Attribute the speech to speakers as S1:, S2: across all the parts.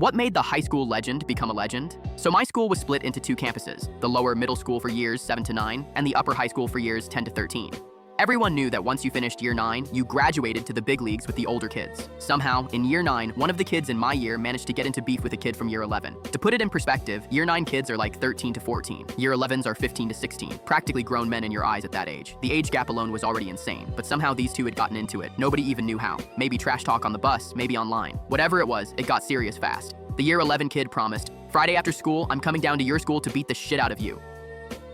S1: What made the high school legend become a legend? So my school was split into two campuses, the lower middle school for years 7 to 9 and the upper high school for years 10 to 13. Everyone knew that once you finished year 9, you graduated to the big leagues with the older kids. Somehow, in year 9, one of the kids in my year managed to get into beef with a kid from year 11. To put it in perspective, year 9 kids are like 13 to 14. Year 11s are 15 to 16, practically grown men in your eyes at that age. The age gap alone was already insane, but somehow these two had gotten into it. Nobody even knew how. Maybe trash talk on the bus, maybe online. Whatever it was, it got serious fast. The year 11 kid promised, "Friday after school, I'm coming down to your school to beat the shit out of you."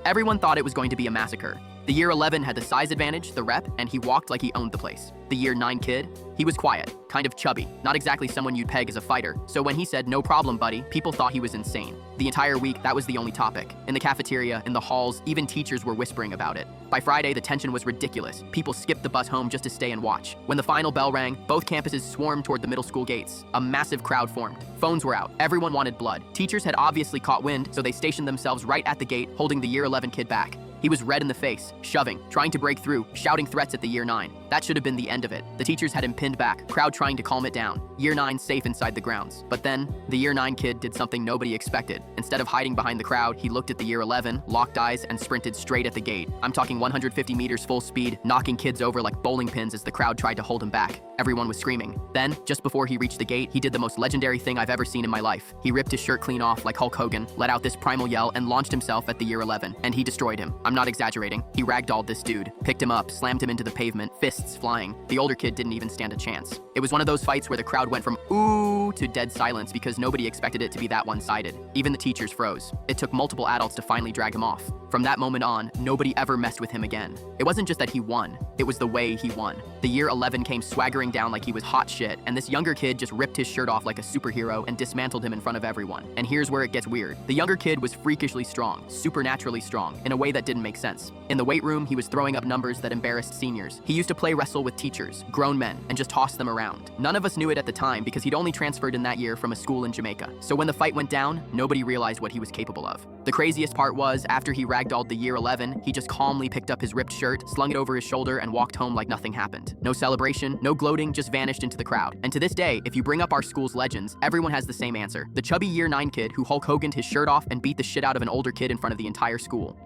S1: Everyone thought it was going to be a massacre. The year 11 had the size advantage, the rep, and he walked like he owned the place. The year 9 kid, he was quiet, kind of chubby, not exactly someone you'd peg as a fighter, so when he said, "No problem, buddy," people thought he was insane. The entire week, that was the only topic. In the cafeteria, in the halls, even teachers were whispering about it. By Friday, the tension was ridiculous. People skipped the bus home just to stay and watch. When the final bell rang, both campuses swarmed toward the middle school gates. A massive crowd formed. Phones were out. Everyone wanted blood. Teachers had obviously caught wind, so they stationed themselves right at the gate, holding the year 11 kid back. He was red in the face, shoving, trying to break through, shouting threats at the year 9. That should have been the end of it. The teachers had him pinned back, crowd trying to calm it down. Year 9 safe inside the grounds. But then, the year 9 kid did something nobody expected. Instead of hiding behind the crowd, he looked at the year 11, locked eyes, and sprinted straight at the gate. I'm talking 150 meters full speed, knocking kids over like bowling pins as the crowd tried to hold him back. Everyone was screaming. Then, just before he reached the gate, he did the most legendary thing I've ever seen in my life. He ripped his shirt clean off like Hulk Hogan, let out this primal yell, and launched himself at the year 11. And he destroyed him. I'm not exaggerating. He ragdolled this dude, picked him up, slammed him into the pavement, fists flying. The older kid didn't even stand a chance. It was one of those fights where the crowd went from ooh to dead silence because nobody expected it to be that one-sided. Even the teachers froze. It took multiple adults to finally drag him off. From that moment on, nobody ever messed with him again. It wasn't just that he won, it was the way he won. The year 11 came swaggering down like he was hot shit, and this younger kid just ripped his shirt off like a superhero and dismantled him in front of everyone. And here's where it gets weird. The younger kid was freakishly strong, supernaturally strong, in a way that didn't make sense. In the weight room, he was throwing up numbers that embarrassed seniors. He used to play wrestle with teachers, grown men, and just toss them around. None of us knew it at the time because he'd only transferred in that year from a school in Jamaica. So when the fight went down, nobody realized what he was capable of. The craziest part was, after he ragdolled the year 11, he just calmly picked up his ripped shirt, slung it over his shoulder, and walked home like nothing happened. No celebration, no gloating, just vanished into the crowd. And to this day, if you bring up our school's legends, everyone has the same answer. The chubby year 9 kid who Hulk Hogan'd his shirt off and beat the shit out of an older kid in front of the entire school.